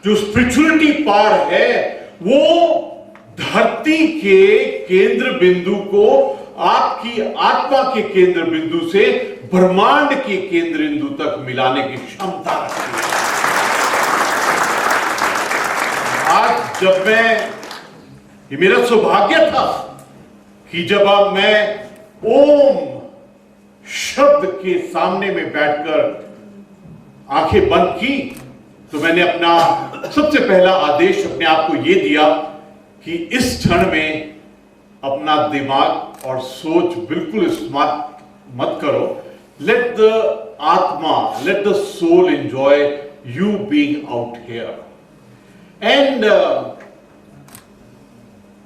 जो स्पिरिचुअलिटी पार है वो धरती के केंद्र बिंदु को आपकी आत्मा के केंद्र बिंदु से ब्रह्मांड के केंद्र बिंदु तक मिलाने की क्षमता रखती है। आज जब ये मेरा सौभाग्य था कि जब अब मैं ओम शब्द के सामने में बैठकर आंखें बंद की तो मैंने अपना सबसे पहला आदेश अपने आप को यह दिया कि इस क्षण में अपना दिमाग और सोच बिल्कुल इस्तेमाल मत करो। लेट द आत्मा, let the soul enjoy you being out here. And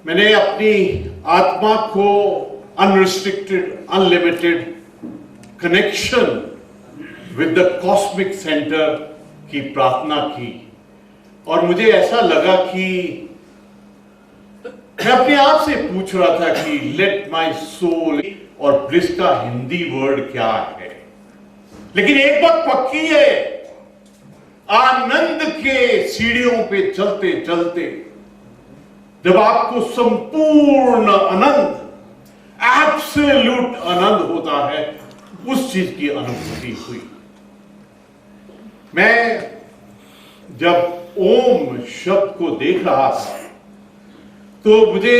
मैंने अपनी आत्मा को unrestricted, unlimited connection with the cosmic centre की प्रार्थना की और मुझे ऐसा लगा कि मैं अपने आप से पूछ रहा था कि लेट माई सोल, और ब्लिस का हिंदी वर्ड क्या है, लेकिन एक बात पक्की है, आनंद के सीढ़ियों पे चलते चलते जब आपको संपूर्ण आनंद, एब्सोल्यूट आनंद होता है, उस चीज की अनुभूति हुई। मैं जब ओम शब्द को देख रहा था तो मुझे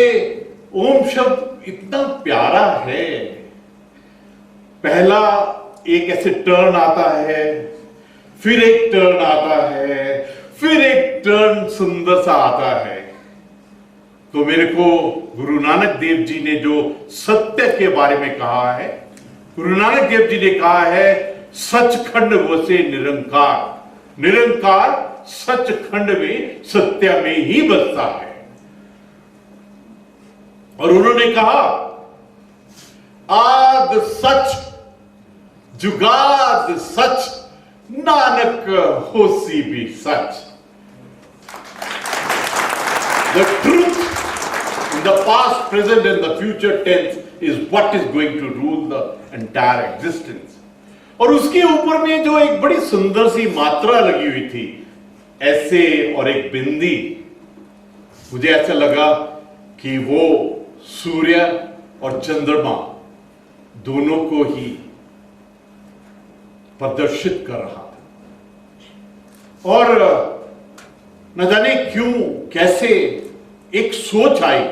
ओम शब्द इतना प्यारा है। पहला एक ऐसे टर्न आता है, फिर एक टर्न आता है, फिर एक टर्न सुंदर सा आता है। तो मेरे को गुरु नानक देव जी ने जो सत्य के बारे में कहा है, गुरु नानक देव जी ने कहा है सचखंड वसे निरंकार, निरंकार सचखंड में सत्य में ही बसता है। और उन्होंने कहा आद सच जुगाद सच, नानक होसी भी सच। The truth in the past, present and the future tense is what is going to rule the entire existence. और उसके ऊपर में जो एक बड़ी सुंदर सी मात्रा लगी हुई थी, ऐसे और एक बिंदी, मुझे ऐसा लगा कि वो सूर्य और चंद्रमा दोनों को ही प्रदर्शित कर रहा था। और न जाने क्यों कैसे एक सोच आई,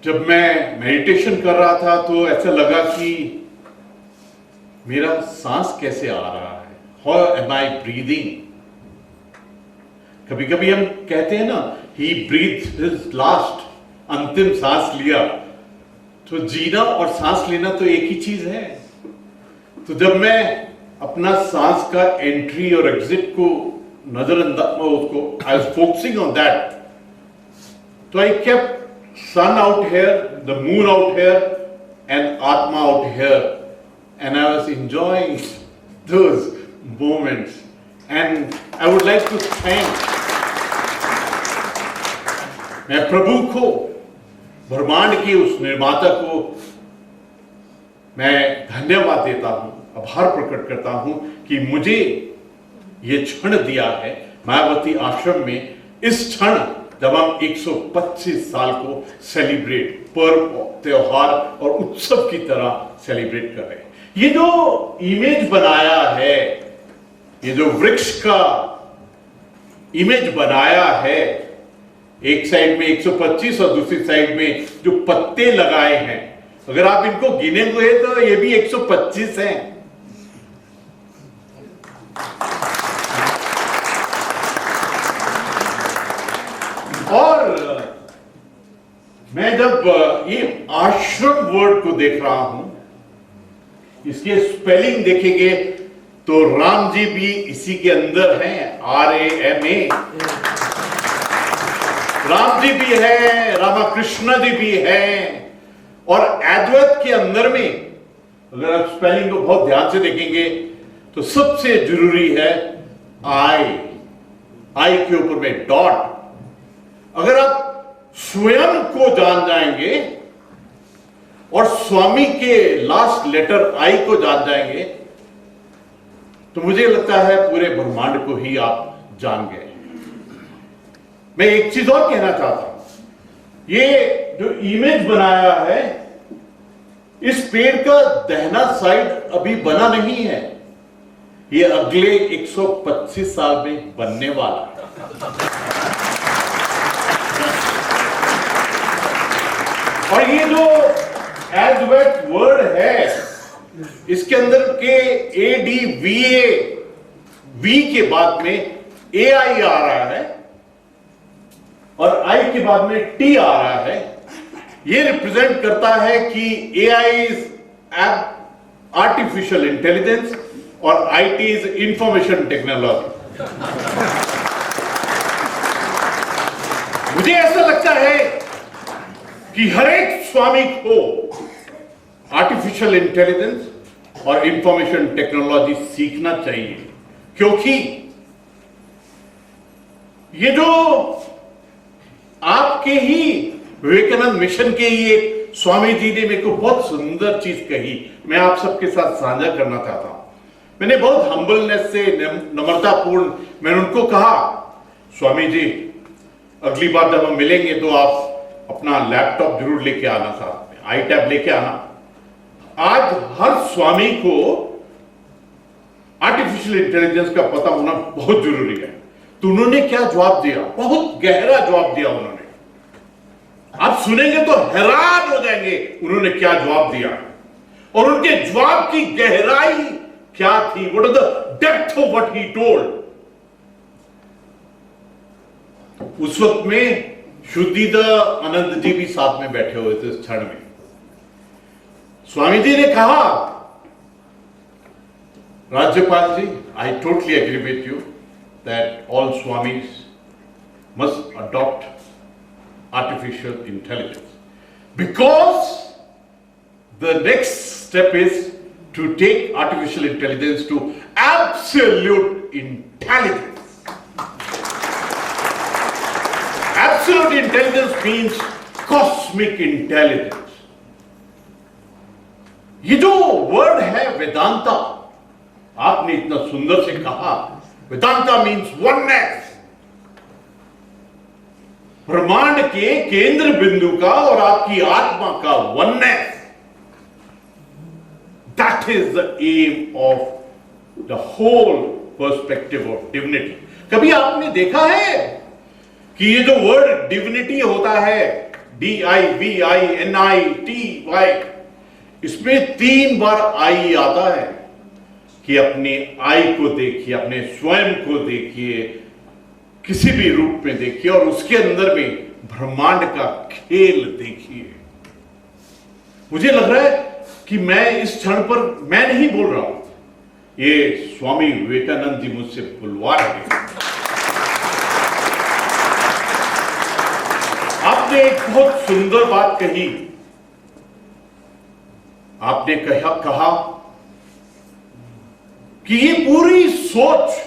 जब मैं मेडिटेशन कर रहा था तो ऐसा लगा कि मेरा सांस कैसे आ रहा है, हाउ एम आई ब्रीदिंग। कभी कभी हम कहते हैं ना, ही ब्रीथ हिज लास्ट, अंतिम सांस लिया। तो जीना और सांस लेना तो एक ही चीज है। तो जब मैं अपना सांस का एंट्री और एग्जिट को नजरअंदाज, उसको I was focusing on that, तो I kept sun out here, the moon out here, and Atma out here, and I was enjoying those moments. And I would like to thank, मैं प्रभु को, ब्रह्मांड के उस निर्माता को मैं धन्यवाद देता हूं, आभार प्रकट करता हूं कि मुझे ये क्षण दिया है मायावती आश्रम में। इस क्षण जब हम 125 साल को सेलिब्रेट, पर्व, त्योहार और उत्सव की तरह सेलिब्रेट कर रहे हैं। ये जो इमेज बनाया है, ये जो वृक्ष का इमेज बनाया है, एक साइड में 125 और दूसरी साइड में जो पत्ते लगाए हैं, अगर आप इनको गिनेंगे तो ये भी 125 हैं। और मैं जब ये आश्रम वर्ड को देख रहा हूं, इसके स्पेलिंग देखेंगे तो राम जी भी इसी के अंदर हैं, RAMA। राम जी भी है, रामाकृष्ण जी भी हैं। और अद्वैत के अंदर में अगर आप स्पेलिंग को बहुत ध्यान से देखेंगे तो सबसे जरूरी है आई के ऊपर में डॉट। अगर आप स्वयं को जान जाएंगे और स्वामी के लास्ट लेटर आई को जान जाएंगे तो मुझे लगता है पूरे ब्रह्मांड को ही आप जान गए। मैं एक चीज और कहना चाहता हूं, ये जो इमेज बनाया है, इस पेड़ का दाहिना साइड अभी बना नहीं है, ये अगले 125 साल में बनने वाला है। और ये जो एडवेट वर्ड है, इसके अंदर के ADVA V के बाद में AI आ रहा है और I के बाद में T आ रहा है। ये रिप्रेजेंट करता है कि AI इज आर्टिफिशियल इंटेलिजेंस और IT इज इंफॉर्मेशन टेक्नोलॉजी। मुझे ऐसा लगता है कि हर एक स्वामी को आर्टिफिशियल इंटेलिजेंस और इंफॉर्मेशन टेक्नोलॉजी सीखना चाहिए, क्योंकि ये जो आपके ही विवेकानंद मिशन के ही एक स्वामी जी ने मेरे को बहुत सुंदर चीज कही, मैं आप सबके साथ साझा करना चाहता हूं। मैंने बहुत हम्बलनेस से, नम्रतापूर्ण मैंने उनको कहा, स्वामी जी अगली बार जब हम मिलेंगे तो आप अपना लैपटॉप जरूर लेके आना, साथ में iTab लेके आना। आज हर स्वामी को आर्टिफिशियल इंटेलिजेंस का पता होना बहुत जरूरी है। तो उन्होंने क्या जवाब दिया, बहुत गहरा जवाब दिया उन्होंने, आप सुनेंगे तो हैरान हो जाएंगे उन्होंने क्या जवाब दिया। और उनके जवाब की गहराई क्या थी, what is the depth of what he told. उस वक्त में शुद्धिदा आनंद जी भी साथ में बैठे हुए थे इस क्षण में। स्वामी जी ने कहा, राज्यपाल ji, I totally agree with you that all swamis must adopt artificial intelligence, because the next step is to take artificial intelligence to absolute intelligence. Absolute intelligence means cosmic intelligence. ये जो वर्ड है वेदांता, आपने इतना सुंदर से कहा, वेदांता मीन्स वननेस, ब्रह्मांड के केंद्र बिंदु का और आपकी आत्मा का oneness. That is the aim of the whole perspective of divinity. कभी आपने देखा है कि ये जो वर्ड डिविनिटी होता है, DIVINITY, इसमें 3 बार आई आता है कि अपने आई को देखिए, अपने स्वयं को देखिए, किसी भी रूप में देखिए और उसके अंदर में ब्रह्मांड का खेल देखिए। मुझे लग रहा है कि मैं इस क्षण पर मैं नहीं बोल रहा हूं, ये स्वामी विवेकानंद जी मुझसे बुलवा रहे हैं। आपने एक बहुत सुंदर बात कही, आपने कहा कि ये पूरी सोच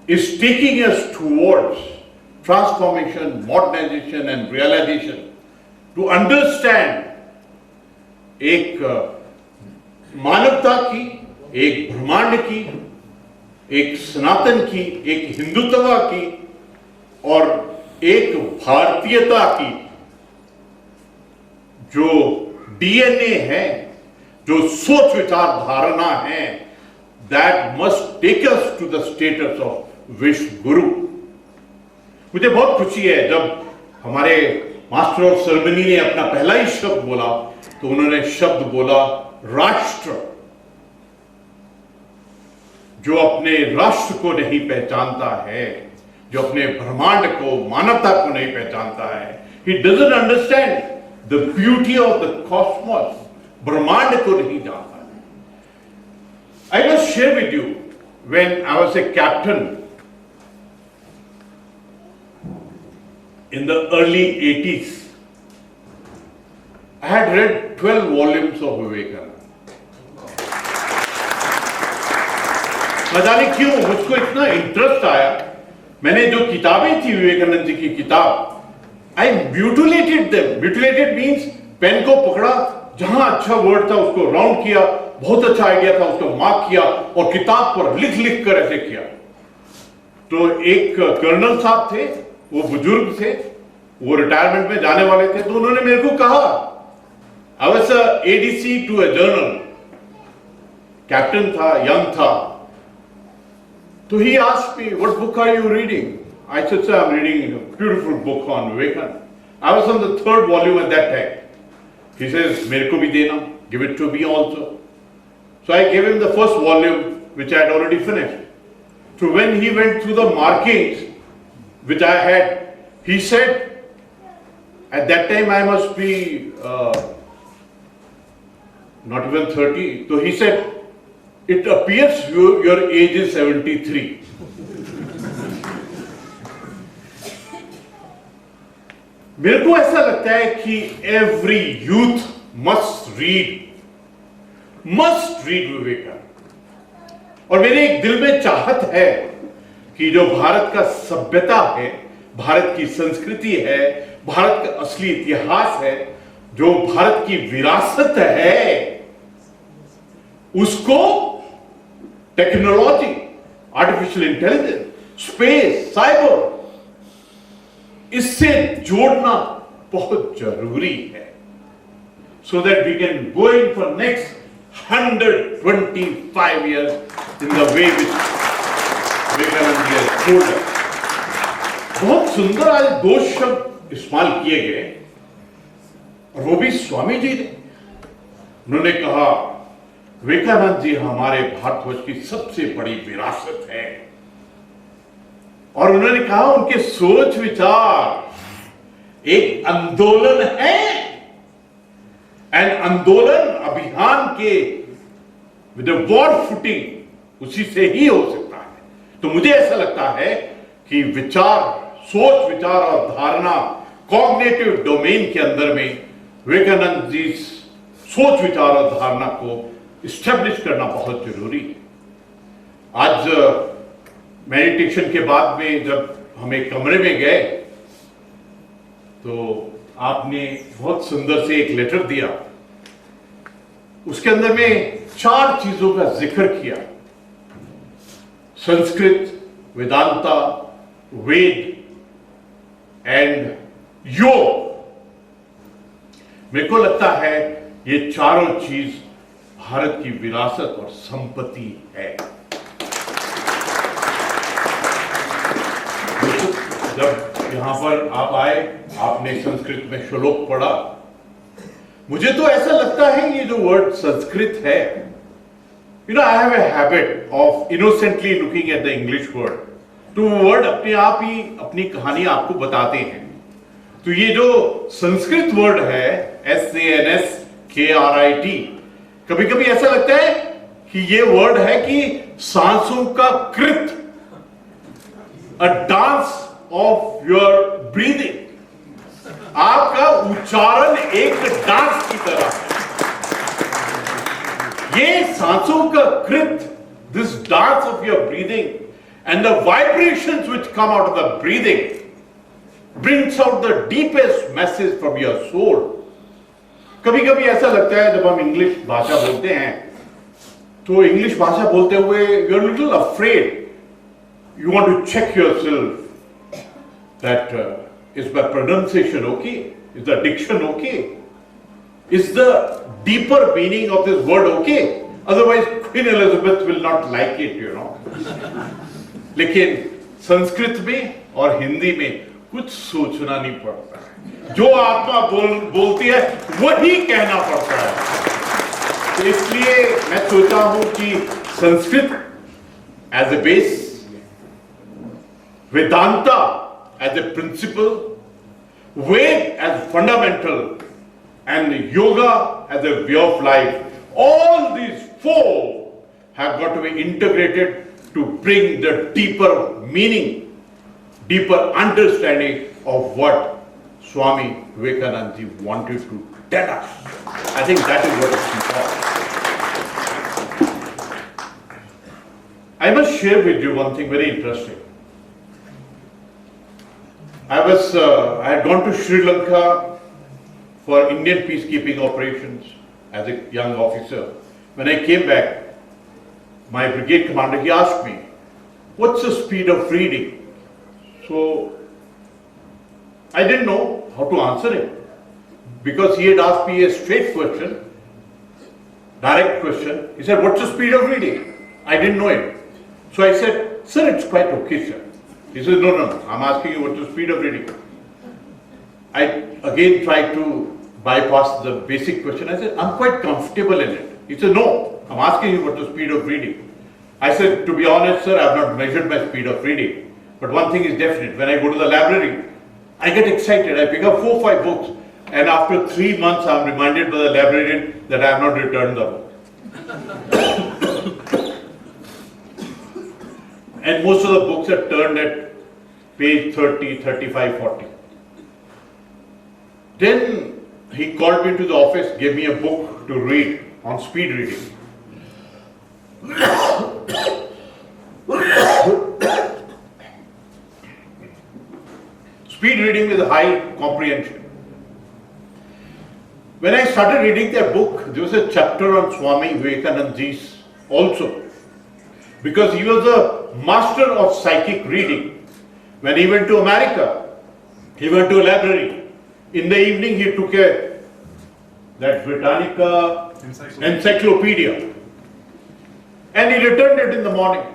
is taking us towards transformation, modernization and realization, to understand एक मानवता की, एक ब्रह्मांड की, एक सनातन की, एक हिंदुत्व की और एक भारतीयता की जो DNA है, जो सोच विचार धारणा है, that must take us to the status of विश्व गुरु। मुझे बहुत खुशी है जब हमारे मास्टर ऑफ सेरेमनी ने अपना पहला ही शब्द बोला तो उन्होंने शब्द बोला राष्ट्र। जो अपने राष्ट्र को नहीं पहचानता है, जो अपने ब्रह्मांड को, मानवता को नहीं पहचानता है, he doesn't understand the beauty of the cosmos, ब्रह्मांड को नहीं जानता है। I must share with you, when I was a captain in the early 80s, I had read 12 volumes of Vivekananda. न जाने क्यों मुझको इतना इंटरेस्ट आया, मैंने जो किताबें थी विवेकानंद जी की किताब, I mutilated them. Mutilated means pen को पकड़ा, जहां अच्छा वर्ड था उसको राउंड किया, बहुत अच्छा आइडिया था, उसको मार्क किया और किताब पर लिख लिख कर ऐसे किया। तो एक कर्नल साहब थे, वो बुजुर्ग थे, वो रिटायरमेंट में जाने वाले थे, तो उन्होंने मेरे को कहा, I was ADC to a general, captain था, यंग था, तो ही asked me, what book are you reading? I said, sir, I'm reading a beautiful book on Vivekananda. I was on the 3rd volume at that time. He says, मेरे को भी देना, give it to me also. So I gave him the first volume, which I had already finished. So when he went through the markings, which I had, he said, at that time I must be not even 30. So he said, it appears your age is 73. मेरे को ऐसा लगता है कि every youth must read Vivekananda. और मेरे एक दिल में चाहत है कि जो भारत का सभ्यता है, भारत की संस्कृति है, भारत का असली इतिहास है, जो भारत की विरासत है, उसको technology, artificial intelligence, space, cyber, इससे जोड़ना बहुत जरूरी है, so that we can go in for next 125 years in the way which Vivekananda ji has told us। बहुत सुंदर आज 2 शब्द इस्तेमाल किए गए, और वो भी स्वामी जी ने। उन्होंने कहा, विवेकानंद जी हमारे भारतवर्ष की सबसे बड़ी विरासत है, और उन्होंने कहा उनके सोच विचार एक आंदोलन है, एंड आंदोलन अभियान के विद वॉर फुटिंग उसी से ही हो सकता है। तो मुझे ऐसा लगता है कि विचार, सोच विचार और धारणा, कॉग्निटिव डोमेन के अंदर में विवेकानंद जी सोच विचार और धारणा को इस्टेब्लिश करना बहुत जरूरी है। आज मेडिटेशन के बाद में जब हम एक कमरे में गए, तो आपने बहुत सुंदर से एक लेटर दिया, उसके अंदर में 4 चीजों का जिक्र किया, संस्कृत, वेदांता, वेद एंड योग। मेरे को लगता है ये चारों चीज भारत की विरासत और संपत्ति है। जब यहां पर आप आए, आपने संस्कृत में श्लोक पढ़ा, मुझे तो ऐसा लगता है ये जो वर्ड संस्कृत है, you know, I have a habit of innocently looking at the English word, तो वर्ड अपने आप ही अपनी कहानी आपको बताते हैं। तो ये जो संस्कृत वर्ड है, SANSKRIT, कभी कभी ऐसा लगता है कि ये वर्ड है कि सांसों का कृत, अ डांस ऑफ योर ब्रीदिंग, आपका उच्चारण एक डांस की तरह है। ये सांसों का कृत, this dance of your breathing and the vibrations which come out of the breathing brings out the deepest message from your soul. कभी कभी ऐसा लगता है जब हम इंग्लिश भाषा बोलते हैं, तो इंग्लिश भाषा बोलते हुए you are little afraid, you want to check yourself that is my pronunciation okay? Is the diction okay? Is the deeper meaning of this word okay? Otherwise Queen Elizabeth will not like it, you know. लेकिन संस्कृत में और हिंदी में कुछ सोचना नहीं पड़ता है, जो आत्मा बोलती है वही कहना पड़ता है। तो इसलिए मैं सोचा हूं कि Sanskrit as a base, Vedanta as a principle, Ved as fundamental, and Yoga as a way of life. All these 4 have got to be integrated to bring the deeper meaning, deeper understanding of what Swami Vivekananda ji wanted to tell us. I think that is what is important. I must share with you one thing very interesting. I had gone to Sri Lanka for Indian peacekeeping operations as a young officer, When I came back, my brigade commander, he asked me, what's the speed of reading? So I didn't know how to answer him, because he had asked me a straight question, direct question. He said, what's the speed of reading? I didn't know it. So I said, sir, it's quite okay, sir. He said, no, I'm asking you what's the speed of reading. I again tried to bypass the basic question. I said, I'm quite comfortable in it. He said, no, I'm asking you what's the speed of reading. I said, to be honest, sir, I've not measured my speed of reading. But one thing is definite, when I go to the library, I get excited. I pick up 4 or 5 books, and after 3 months, I'm reminded by the librarian that I have not returned the book. And most of the books are turned at page 30, 35, 40. Then he called me to the office, gave me a book to read on speed reading. Speed reading with high comprehension. When I started reading that book, there was a chapter on Swami Vivekananda Ji's also, because he was a master of psychic reading. When he went to America, he went to a library. In the evening, he took that Britannica encyclopedia, and he returned it in the morning.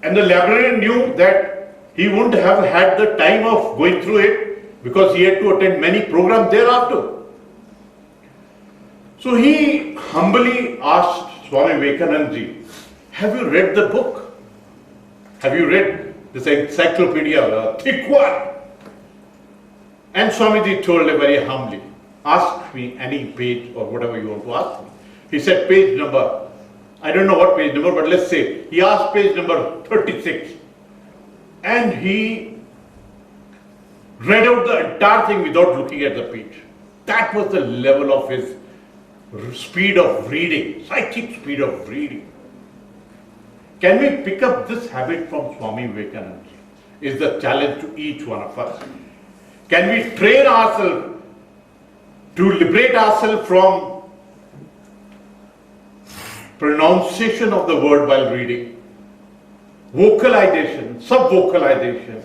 And the librarian knew that he wouldn't have had the time of going through it, because he had to attend many programs thereafter. So he humbly asked Swami Vivekananda Ji, have you read the book? Have you read this encyclopedia, a thick one? And Swamiji told him very humbly, ask me any page or whatever you want to ask me. He said page number, I don't know what page number, but let's say, he asked page number 36. And he read out the entire thing without looking at the page. That was the level of his speed of reading, psychic speed of reading. Can we pick up this habit from Swami Vivekananda? Is the challenge to each one of us. Can we train ourselves to liberate ourselves from pronunciation of the word while reading, vocalization, sub-vocalization,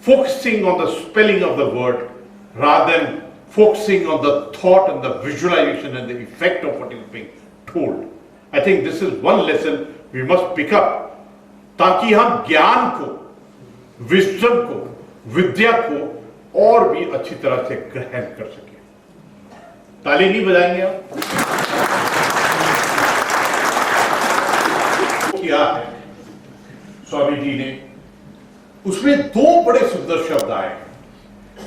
focusing on the spelling of the word rather than focusing on the thought and the visualization and the effect of what is being told. I think this is one lesson we must pick up, ताकि हम ज्ञान को, wisdom को, विद्या को और भी अच्छी तरह से ग्रहण कर सके। ताली नहीं बजाएंगे आप? किया है स्वामी जी ने, उसमें 2 बड़े सुंदर शब्द आए,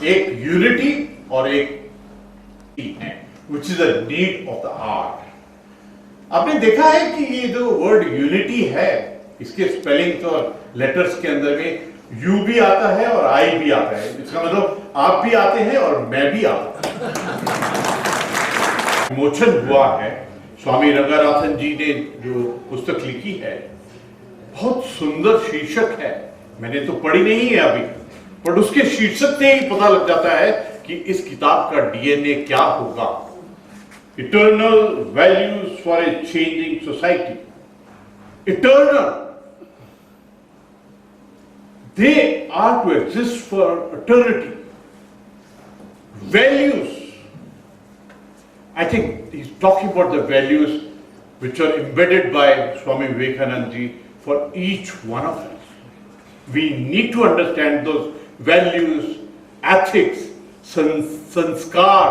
एक यूनिटी और एक which is a need of the hour. आपने देखा है कि ये जो वर्ड यूनिटी है, इसके स्पेलिंग और लेटर्स के अंदर में यू भी आता है और आई भी आता है। इसका मतलब आप भी आते हैं और मैं भी आता हूं। विमोचन हुआ है, स्वामी रंगनाथन जी ने जो पुस्तक लिखी है, बहुत सुंदर शीर्षक है। मैंने तो पढ़ी नहीं है अभी, पर उसके शीर्षक से ही पता लग जाता है कि इस किताब का डीएनए क्या होगा। Eternal values for a changing society. Eternal, they are to exist for eternity. Values, I think he's talking about the values which are embedded by Swami Vivekananda Ji for each one of us. We need to understand those values, ethics, संस्कार,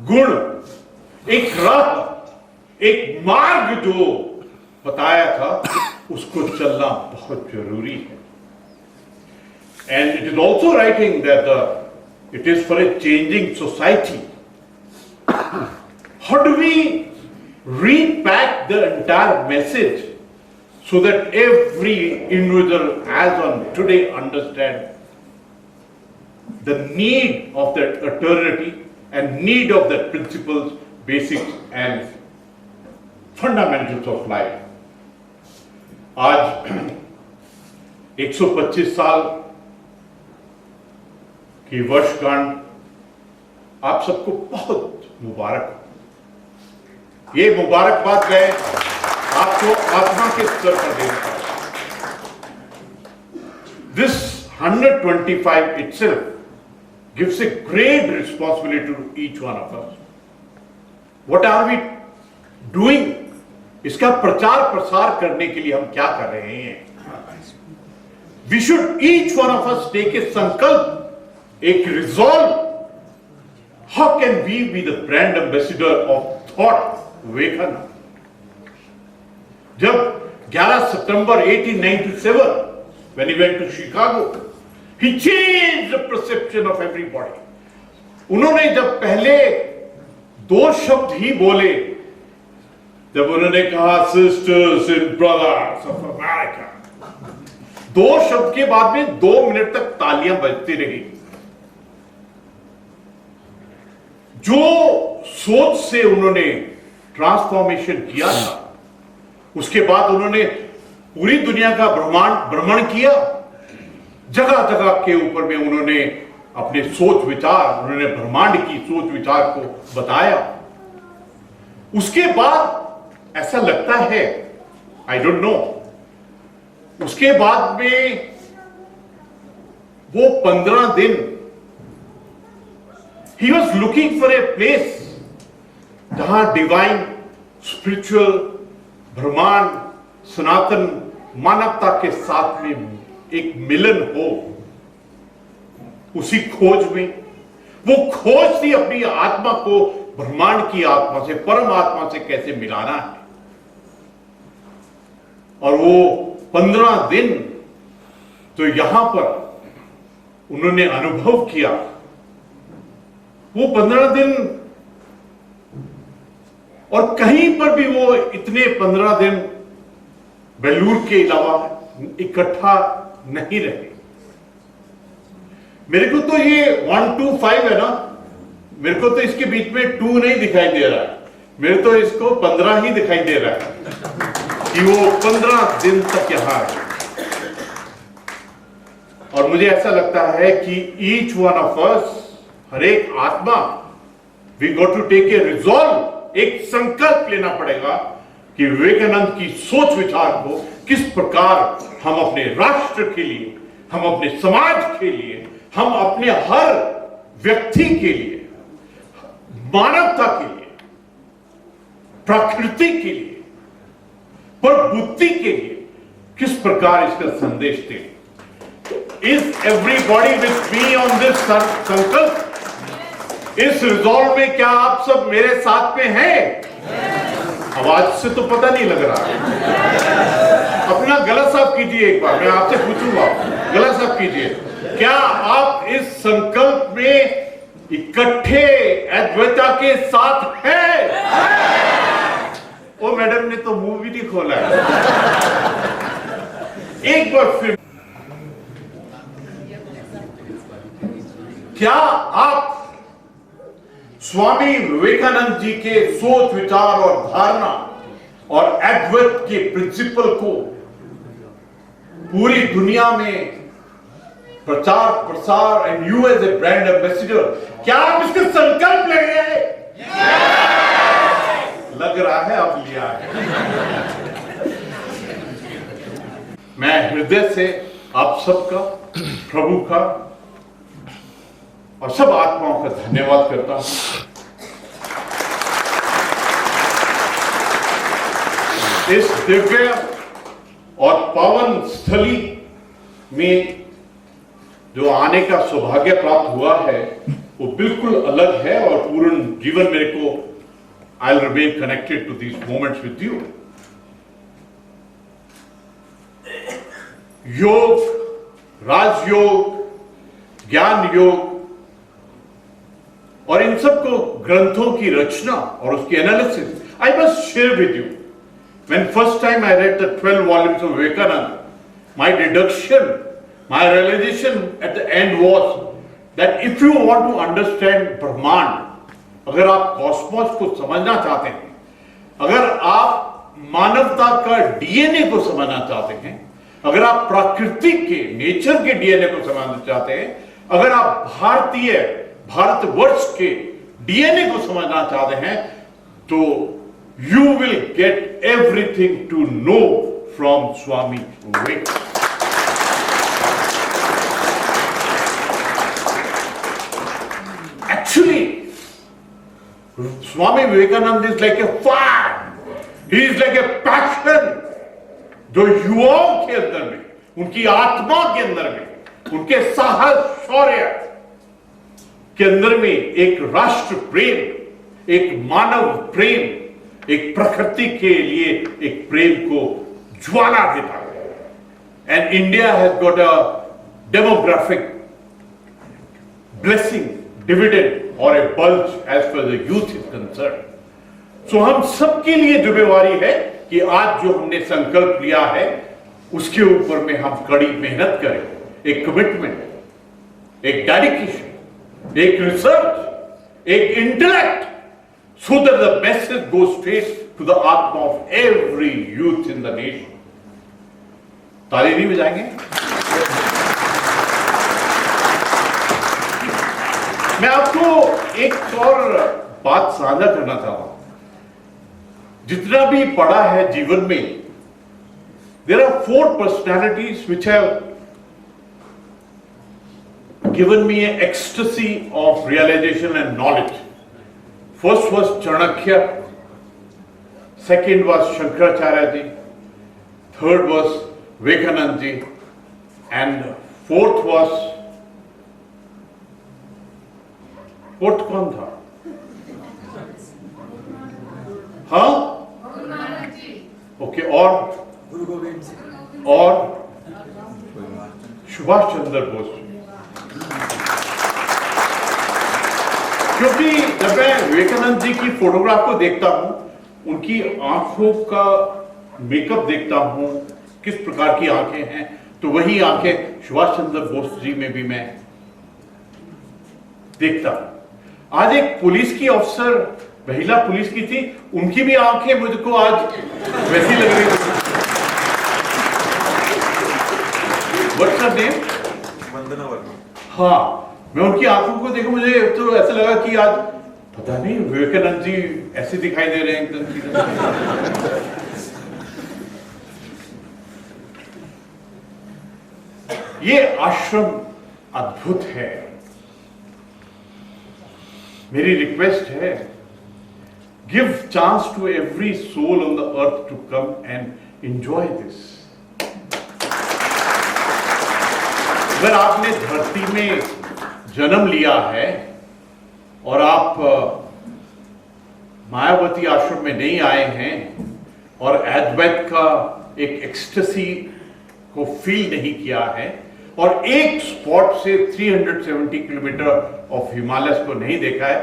गुण, एक राह, एक मार्ग जो बताया था, उसको चलना बहुत जरूरी है। And it is also writing that it is for a changing society. How do we repack the entire message so that every individual as on today understand the need of that eternity and need of the principles, basics and fundamentals of life. आज 125 साल की वर्षगांठ आप सबको बहुत मुबारक हो। ये मुबारकबाद मैं आपको आत्मा के स्तर पर देता हूं। This 125 itself gives a great responsibility to each one of us. What are we doing? इसका प्रचार प्रसार करने के लिए हम क्या कर रहे हैं? We should each one of us take a संकल्प, एक resolve. How can we be the brand ambassador of thought Vivekananda? जब 11 सितंबर 1897 when he went to Chicago, he changed the perception of everybody. उन्होंने जब पहले दो शब्द ही बोले, जब उन्होंने कहा sisters and brothers of America, दो शब्द के बाद में 2 मिनट तक तालियां बजती रही। जो सोच से उन्होंने ट्रांसफॉर्मेशन किया था, उसके बाद उन्होंने पूरी दुनिया का भ्रमण किया। जगह जगह के ऊपर में उन्होंने अपने सोच विचार, उन्होंने ब्रह्मांड की सोच विचार को बताया। उसके बाद ऐसा लगता है, आई डोंट नो, उसके बाद में वो 15 दिन he was looking for a place जहां डिवाइन, स्पिरिचुअल, ब्रह्मांड, सनातन मानवता के साथ में एक मिलन हो। उसी खोज में, वो खोज थी अपनी आत्मा को ब्रह्मांड की आत्मा से, परम आत्मा से कैसे मिलाना है। और वो 15 दिन तो यहां पर उन्होंने अनुभव किया। वो 15 दिन और कहीं पर भी वो इतने 15 दिन बेलूर के अलावा इकट्ठा नहीं रहे। मेरे को तो ये 1 to 5 है ना, मेरे को तो इसके बीच में 2 नहीं दिखाई दे रहा है, मेरे तो इसको 15 ही दिखाई दे रहा है कि वो 15 दिन तक यहां है। और मुझे ऐसा लगता है कि ईच वन ऑफ अस, हर एक आत्मा, we got to take a resolve, एक संकल्प लेना पड़ेगा कि विवेकानंद की सोच विचार को किस प्रकार हम अपने राष्ट्र के लिए, हम अपने समाज के लिए, हम अपने हर व्यक्ति के लिए, मानवता के लिए, प्रकृति के लिए, पर बुद्धि के लिए किस प्रकार इसका संदेश दें। Is everybody with me on this संकल्प? इस रिजॉल्व में क्या आप सब मेरे साथ में हैं? आवाज से तो पता नहीं लग रहा है। अपना गला साफ कीजिए, एक बार मैं आपसे पूछूंगा, गला साफ कीजिए। क्या आप इस संकल्प में इकट्ठे अद्वैता के साथ हैं? ओ मैडम ने तो मुंह भी नहीं खोला है। एक बार फिर, क्या आप स्वामी विवेकानंद जी के सोच विचार और धारणा और अद्वैत के प्रिंसिपल को पूरी दुनिया में प्रचार प्रसार, and you as a brand ambassador, क्या आप इसका संकल्प ले रहे हैं? लग रहा है अब लिया है। मैं हृदय से आप सबका, प्रभु का और सब आत्माओं का धन्यवाद करता हूं। इस दिव्य और पावन स्थली में जो आने का सौभाग्य प्राप्त हुआ है, वो बिल्कुल अलग है और पूर्ण जीवन मेरे को I will remain connected to these moments with you. Yoga, Rajyoga, ज्ञान योग और इन सब को ग्रंथों की रचना और उसकी analysis, I must share with you. When first time I read the 12 volumes of Vivekananda, my deduction, my realization at the end was that if you want to understand Brahman, अगर आप कॉस्मोस को समझना चाहते हैं, अगर आप मानवता का डीएनए को समझना चाहते हैं, अगर आप प्रकृति के, नेचर के डीएनए को समझना चाहते हैं, अगर आप भारतवर्ष के डीएनए को समझना चाहते हैं, तो you will get everything to know from Swami Vivekananda. Actually, Swami Vivekananda is like a fire. He is like a passion. जो युवाओं के अंदर में, उनकी आत्मा के अंदर में, उनके साहस शौर्य के अंदर में एक राष्ट्र प्रेम, एक मानव प्रेम, एक प्रकृति के लिए एक प्रेम को ज्वाला देता है. And India has got a demographic blessing, dividend or a bulge as far as the youth is concerned. So हम सबके लिए जिम्मेवारी है कि आज जो हमने संकल्प लिया है उसके ऊपर में हम कड़ी मेहनत करें, एक कमिटमेंट, एक डेडिकेशन, एक रिसर्च, एक intellect, so that the message goes straight to the atma of every youth in the nation. ताली नहीं बजाएंगे? मैं आपको एक और बात साझा करना चाहूंगा. जितना भी पढ़ा है जीवन में, there are 4 personalities which have given me an ecstasy of realization and knowledge. First was Chanakya, second was Shankaracharya ji, third was Vivekananda ji, and fourth कौन था? हाँ? ओके, और सुभाष चंद्र बोस. क्योंकि जब मैं विवेकानंद जी की फोटोग्राफ को देखता हूं, उनकी आंखों का मेकअप देखता हूं, किस प्रकार की आंखें हैं, तो वही आंखें सुभाष चंद्र बोस जी में भी मैं देखता हूं. आज एक पुलिस की अफसर, महिला पुलिस की थी, उनकी भी आंखें मुझको आज वैसी लग रही थी. What's her name? वंदना वर्मा. हाँ, मैं उनकी आंखों को देखा, मुझे तो ऐसा लगा कि आज पता नहीं विवेकानंद जी ऐसे दिखाई दे रहे हैं एकदम. ये आश्रम अद्भुत है. मेरी रिक्वेस्ट है, give chance to every soul on the earth to come and enjoy this. अगर आपने धरती में जन्म लिया है और आप मायावती आश्रम में नहीं आए हैं और अद्वैत का एक एक्सटेसी को फील नहीं किया है और एक स्पॉट से 370 किलोमीटर ऑफ हिमालयस को नहीं देखा है,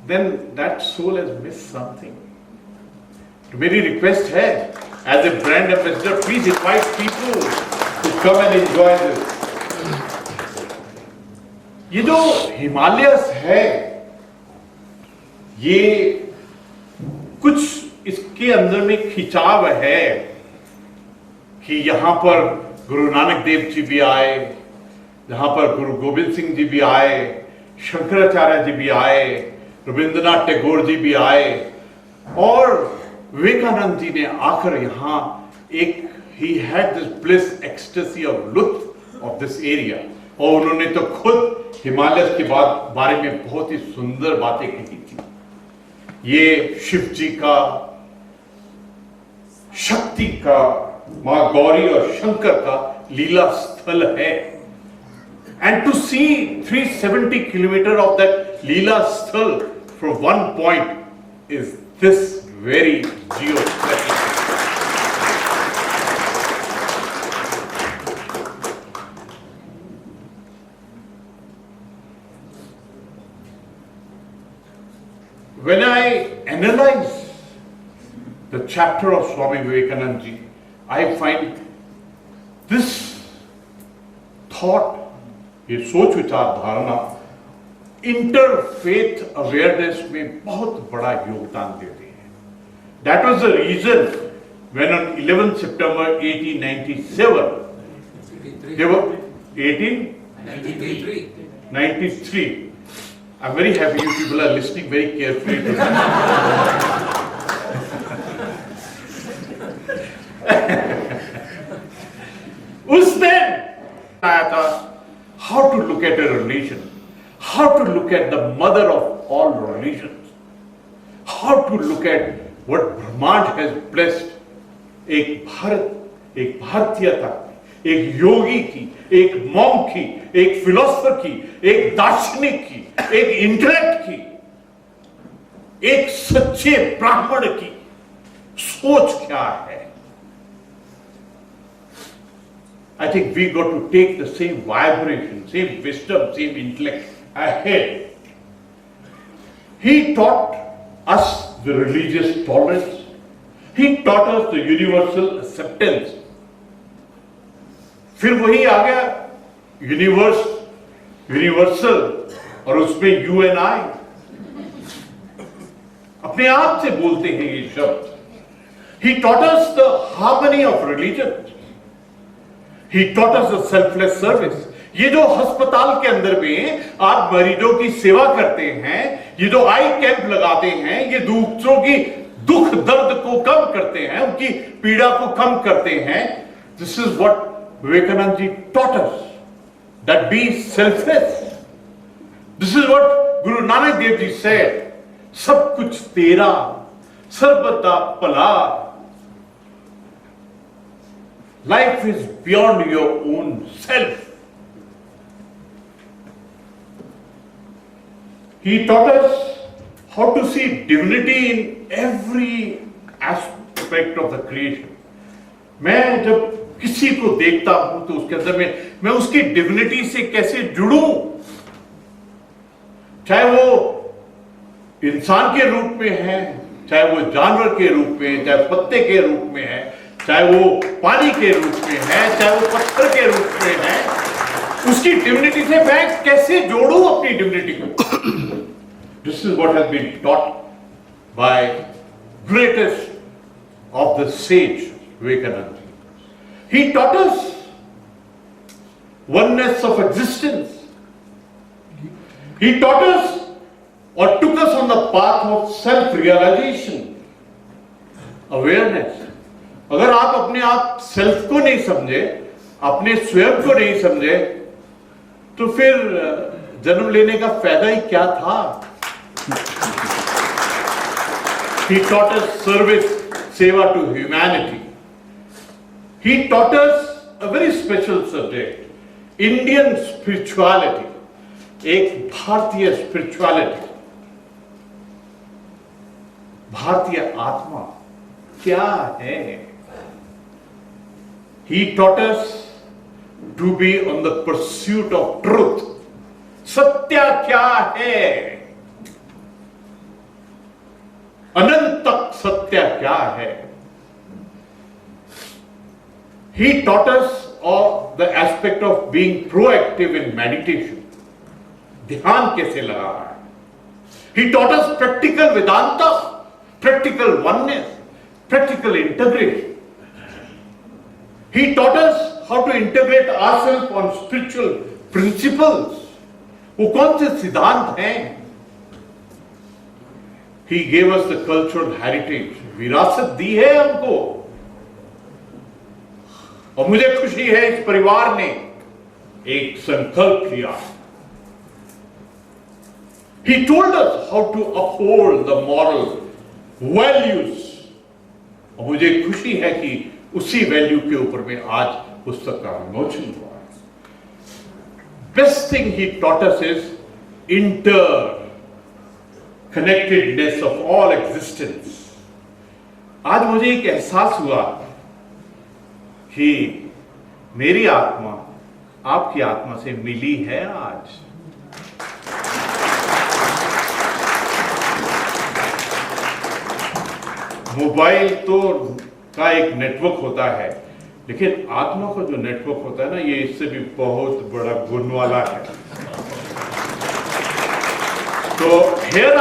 then that soul has missed something. तो मेरी रिक्वेस्ट है, as a brand ambassador, please invite people to come and enjoy this. ये जो हिमालयस है, ये कुछ इसके अंदर में खिंचाव है कि यहां पर गुरु नानक देव जी भी आए, जहां पर गुरु गोविंद सिंह जी भी आए, शंकराचार्य जी भी आए, रविंद्रनाथ टैगोर जी भी आए और विवेकानंद जी ने आकर यहां एक he had this bliss ecstasy of लुत्फ of this area. और उन्होंने तो खुद हिमालय के बारे में बहुत ही सुंदर बातें कही थी. ये शिव जी का, शक्ति का, मां गौरी और शंकर का लीला स्थल है. And to see 370 kilometre of that लीला स्थल from one point is this very जियो. When I analyze the chapter of Swami Vivekananda ji, I find this thought, ये सोच विचार धारणा इंटरफेथ अवेयरनेस में बहुत बड़ा योगदान देती है. That was the reason when on 11 September 1897, they were 1893. I'm very happy you people are listening very carefully to that. how to look at a religion, how to look at the mother of all religions, how to look at what Brahmand has blessed. एक भारत, एक भारतीयता, एक योगी की, एक monk की, एक philosopher की, एक दार्शनिक की, एक इंटेलेक्ट की, एक सच्चे ब्राह्मण की सोच क्या है. I think we got to take the same vibration, same wisdom, same intellect ahead. He taught us the religious tolerance. He taught us the universal acceptance. फिर वही आ गया यूनिवर्सल और उसमें यू एंड आई अपने आप से बोलते हैं ये शब्द. He taught us the harmony of religion. He taught us the selfless service. ये जो अस्पताल के अंदर में आप मरीजों की सेवा करते हैं, ये जो आई कैंप लगाते हैं, ये दूसरों की दुख दर्द को कम करते हैं, उनकी पीड़ा को कम करते हैं. This is what Vivekananda ji taught us, that be selfless. This is what Guru Nanak Dev ji said, सब कुछ तेरा, सर्वदा भला. Life is beyond your own self. He taught us how to see divinity in every aspect of the creation. मैं जब किसी को देखता हूं तो उसके अंदर में मैं उसकी डिविनिटी से कैसे जुड़ूं, चाहे वो इंसान के रूप में है, चाहे वो जानवर के रूप में, चाहे पत्ते के रूप में है, चाहे वो पानी के रूप में है, चाहे वो पत्थर के रूप में है, उसकी डिविनिटी से मैं कैसे जोड़ूं अपनी डिविनिटी को. This is what has been taught by greatest of the sage Vivekananda. He taught us oneness of existence. He taught us or took us on the path of self-realization, awareness. अगर आप अपने आप self को नहीं समझे, अपने स्वयं को नहीं समझे, तो फिर जन्म लेने का फायदा ही क्या था. He taught us service, seva to humanity. He taught us a very special subject, Indian spirituality, एक भारतीय spirituality. भारतीय आत्मा क्या है? He taught us to be on the pursuit of truth. सत्य क्या है? अनंत तक सत्य क्या है? He taught us of the aspect of being proactive in meditation. ध्यान कैसे लगा रहा है? He taught us practical Vedanta, practical oneness, practical integration. He taught us how to integrate ourselves on spiritual principles. वो कौन से सिद्धांत हैं? He gave us the cultural heritage. विरासत दी है हमको. और मुझे खुशी है इस परिवार ने एक संकल्प लिया. He told us how to uphold the moral values. और मुझे खुशी है कि उसी वैल्यू के ऊपर में आज पुस्तक का विमोचन हुआ. Best thing he taught us is interconnectedness of all existence. आज मुझे एक एहसास हुआ कि मेरी आत्मा आपकी आत्मा से मिली है आज. मोबाइल तो का एक नेटवर्क होता है, लेकिन आत्मा का जो नेटवर्क होता है ना, ये इससे भी बहुत बड़ा गुण वाला है. तो here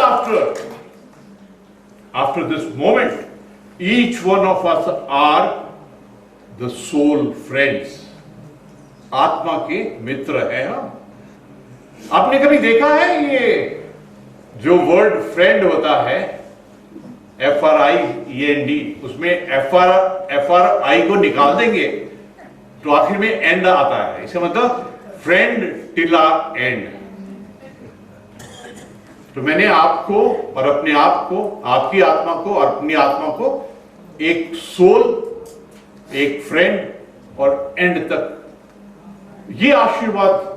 after this moment, each one of us are the soul friends. आत्मा के मित्र है हम. आपने कभी देखा है ये जो वर्ड फ्रेंड होता है, FRIEND, उसमें FRI को निकाल देंगे तो आखिर में एंड आता है. इसका मतलब फ्रेंड टिल आवर एंड। तो मैंने आपको और अपने आप को, आपकी आत्मा को और अपनी आत्मा को एक सोल, एक फ्रेंड और एंड तक, ये आशीर्वाद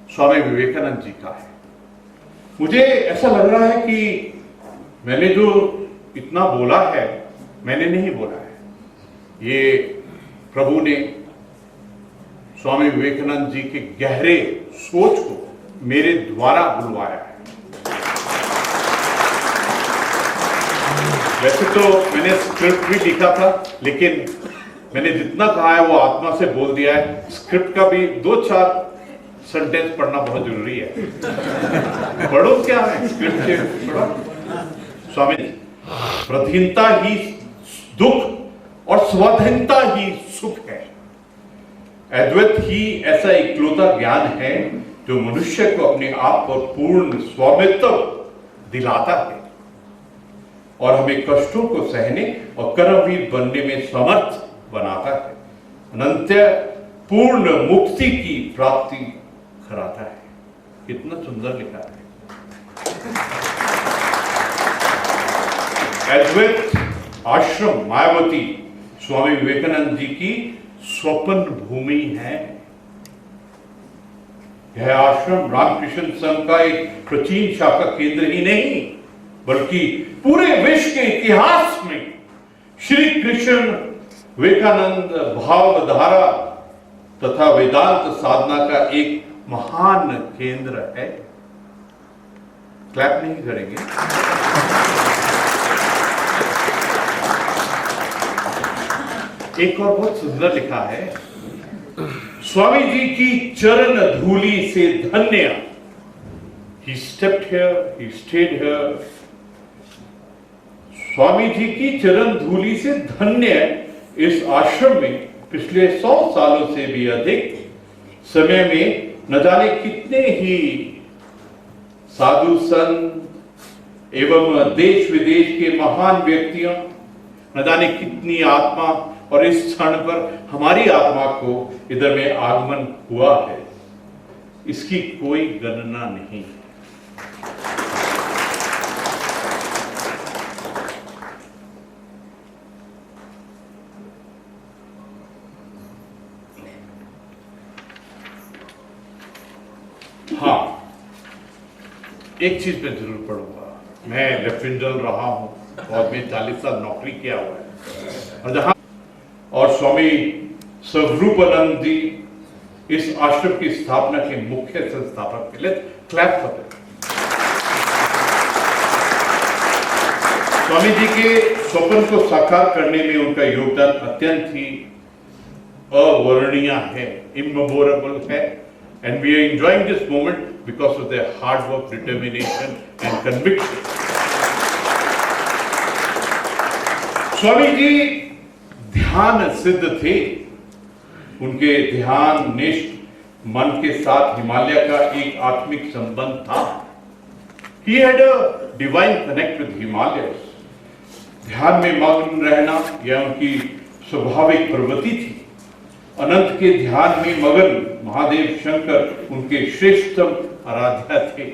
स्वामी विवेकानंद जी का है। मुझे ऐसा लग रहा है कि मैंने जो इतना बोला है, मैंने नहीं बोला है, ये प्रभु ने स्वामी विवेकानंद जी के गहरे सोच को मेरे द्वारा बुलवाया है। वैसे तो मैंने स्क्रिप्ट भी लिखा था, लेकिन मैंने जितना कहा है वो आत्मा से बोल दिया है। स्क्रिप्ट का भी 2-4 सेंटेंस पढ़ना बहुत जरूरी है। पढ़ो क्या है स्क्रिप्ट से, पढ़ो। स्वामी, प्रधीनता ही दुख और स्वाधीनता ही सुख है। अद्वैत ही ऐसा इकलौता ज्ञान है जो मनुष्य को अपने आप पर पूर्ण स्वामित्व दिलाता है और हमें कष्टों को सहने और कर्मवीर बनने में समर्थ बनाता है, अनंत पूर्ण मुक्ति की प्राप्ति कराता है। कितना सुंदर लिखा है। अद्वैत आश्रम मायावती स्वामी विवेकानंद जी की स्वप्न भूमि है। यह आश्रम रामकृष्ण संघ का एक प्राचीन शाखा केंद्र ही नहीं, बल्कि पूरे विश्व के इतिहास में श्री कृष्ण विवेकानंद भावधारा तथा वेदांत साधना का एक महान केंद्र है। क्लैप नहीं करेंगे। एक और बहुत सुंदर लिखा है, स्वामी जी की चरण धूलि से धन्य। He stepped here, he stayed here. Swami ji की चरण धूलि से धन्य इस आश्रम में पिछले 100 सालों से भी अधिक समय में न जाने कितने ही साधु संत एवं देश विदेश के महान व्यक्तियों, न जाने कितनी आत्मा, और इस क्षण पर हमारी आत्मा को इधर में आगमन हुआ है, इसकी कोई गणना नहीं। हाँ, एक चीज मैं जरूर पढ़ूंगा। मैं लेफ्टिनेंट जनरल रहा हूं और मैं 40 साल नौकरी किया हुआ है, और स्वामी स्वरूपानंद जी इस आश्रम की स्थापना के मुख्य संस्थापक के लिए क्लैप करते हैं। स्वामी जी के स्वप्न को साकार करने में उनका योगदान अत्यंत ही अवर्णनीय है, इमेमोरेबल है, and we are enjoying this moment because of their hard work, determination and conviction. Swami ji ध्यान सिद्ध थे। उनके ध्यान निष्ठ मन के साथ हिमालय का एक आत्मिक संबंध था। He had a divine connect with Himalayas. ध्यान में मग्न रहना यह उनकी स्वाभाविक प्रवृत्ति थी। अनंत के ध्यान में मगन महादेव शंकर उनके श्रेष्ठतम आराध्य थे।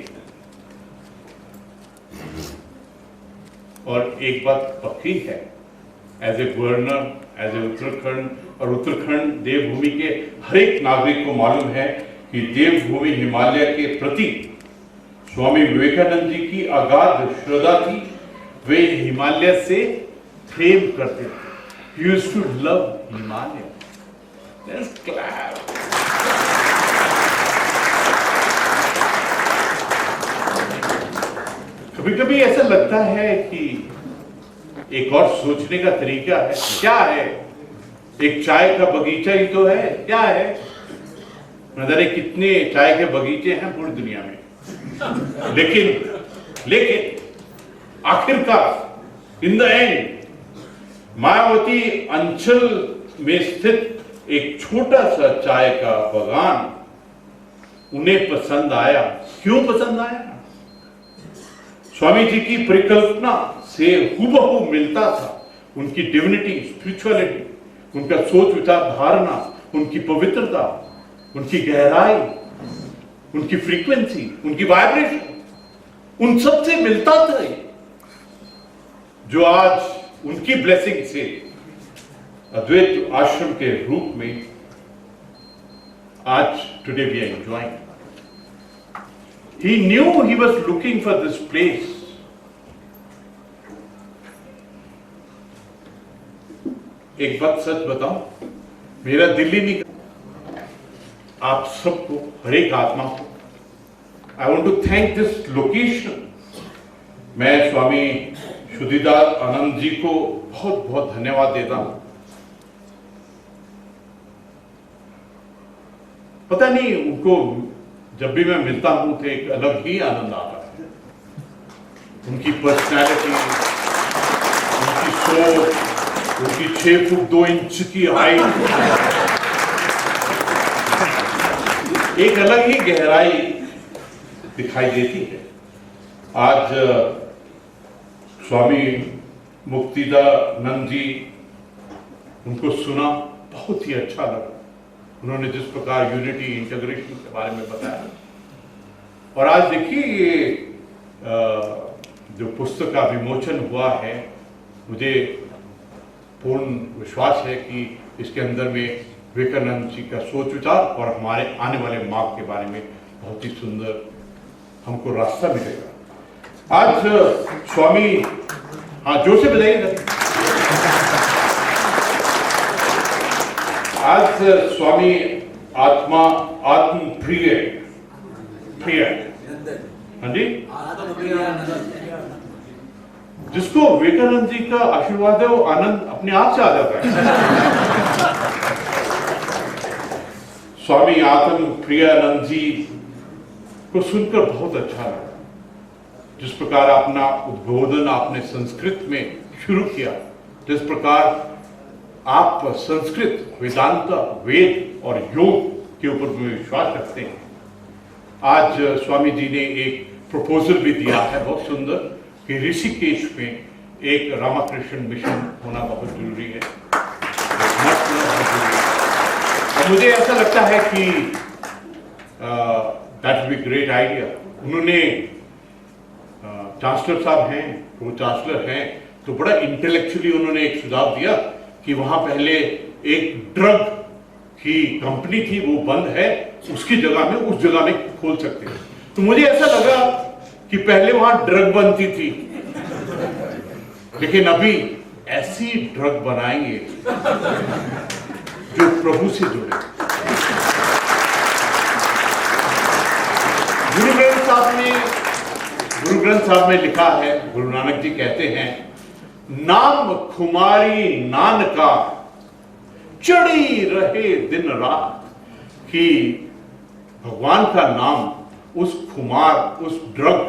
और एक बात पक्की है, as a governor, as a Uttarakhand, और उत्तराखंड देवभूमि के हर एक नागरिक को मालूम है कि देवभूमि हिमालय के प्रति स्वामी विवेकानंद जी की अगाध श्रद्धा थी। वे हिमालय से प्रेम करते थे। He used to love Himalaya. Let's clap. कभी कभी ऐसा लगता है कि एक और सोचने का तरीका है। क्या है? एक चाय का बगीचा ही तो है। क्या है? न जाने कितने चाय के बगीचे हैं पूरी दुनिया में, लेकिन आखिरकार इन द एंड मायावती अंचल में स्थित एक छोटा सा चाय का बगान उन्हें पसंद आया। क्यों पसंद आया? स्वामी जी की परिकल्पना से हूबहू मिलता था। उनकी डिविनिटी, स्पिरिचुअलिटी, उनका सोच विचार धारणा, उनकी पवित्रता, उनकी गहराई, उनकी फ्रीक्वेंसी, उनकी वाइब्रेशन, उन सब से मिलता था ये, जो आज उनकी ब्लेसिंग से अद्वैत आश्रम के रूप में आज today we are enjoying. He knew he was looking for this place. एक बात सच बताऊं, मेरा दिल ही नहीं, आप सबको, हर एक आत्मा को, I want to thank this location. मैं स्वामी शुद्धिदास आनंद जी को बहुत बहुत धन्यवाद देता हूं. पता नहीं, उनको जब भी मैं मिलता हूं तो एक अलग ही आनंद आता है. उनकी पर्सनैलिटी, उनकी सोच, उनकी 6 फुट 2 इंच की हाइट, एक अलग ही गहराई दिखाई देती है. आज स्वामी मुक्तिदानंद जी, उनको सुना, बहुत ही अच्छा लगा. उन्होंने जिस प्रकार यूनिटी इंटीग्रेशन के बारे में बताया, और आज देखिए ये जो पुस्तक का विमोचन हुआ है, मुझे पूर्ण विश्वास है कि इसके अंदर में विवेकानंद जी का सोच विचार और हमारे आने वाले मार्ग के बारे में बहुत ही सुंदर हमको रास्ता मिलेगा. आज स्वामी, हाँ जोर से बताइएगा. आज स्वामी आत्म प्रिय, हाँ जी, जिसको विवेकानंद जी का आशीर्वाद है वो आनंद अपने आप से आ जाता है. स्वामी आत्म प्रियानंद जी को सुनकर बहुत अच्छा लगा. जिस प्रकार अपना उद्बोधन आपने संस्कृत में शुरू किया, जिस प्रकार आप संस्कृत, वेदांत, वेद और योग के ऊपर में विश्वास रखते हैं. आज स्वामी जी ने एक प्रपोजल भी दिया है बहुत सुंदर कि ऋषिकेश में एक रामकृष्ण मिशन होना बहुत जरूरी है, मठ होना बहुत जरूरी है. और मुझे ऐसा लगता है कि that will be great idea. उन्होंने चांसलर साहब हैं, वो चांसलर हैं, तो बड़ा इंटेलेक्चुअली उन्होंने एक सुझाव दिया कि वहां पहले एक ड्रग की कंपनी थी, वो बंद है, उसकी जगह में उस जगह में खोल सकते हैं. तो मुझे ऐसा लगा कि पहले वहां ड्रग बनती थी, लेकिन अभी ऐसी ड्रग बनाएंगे जो प्रभु से जुड़े. गुरु ग्रंथ साहब में लिखा है, गुरु नानक जी कहते हैं, नाम खुमारी नानका चढ़ी रहे दिन रात. कि भगवान का नाम उस खुमार, उस ड्रग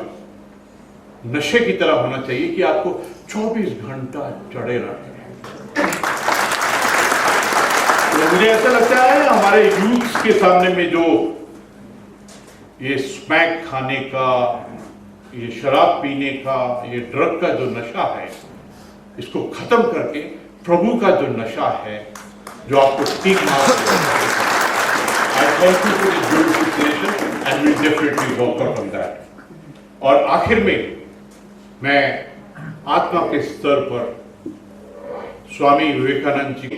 नशे की तरह होना चाहिए कि आपको 24 घंटा चढ़े रहे. तो मुझे ऐसा लगता है हमारे यूथ के सामने में जो ये स्मैक खाने का, ये शराब पीने का, ये ड्रग का जो नशा है, इसको खत्म करके प्रभु का जो नशा है, जो आपको ठीक मार, I thank you for this beautiful creation and we definitely work on that. और आखिर में मैं आत्मा के स्तर पर स्वामी विवेकानंद जी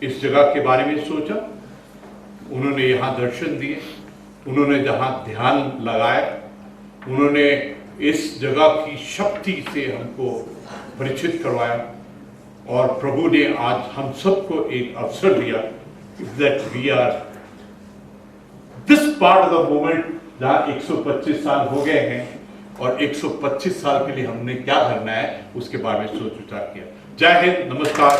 इस जगह के बारे में सोचा. उन्होंने यहाँ दर्शन दिए, उन्होंने जहाँ ध्यान लगाया, उन्होंने इस जगह की शक्ति से हमको परिचित करवाया, और प्रभु ने आज हम सबको एक अवसर दिया that we are this part of the moment जहाँ 125 साल हो गए हैं, और 125 साल के लिए हमने क्या करना है उसके बारे में सोच विचार किया. जय हिंद, नमस्कार.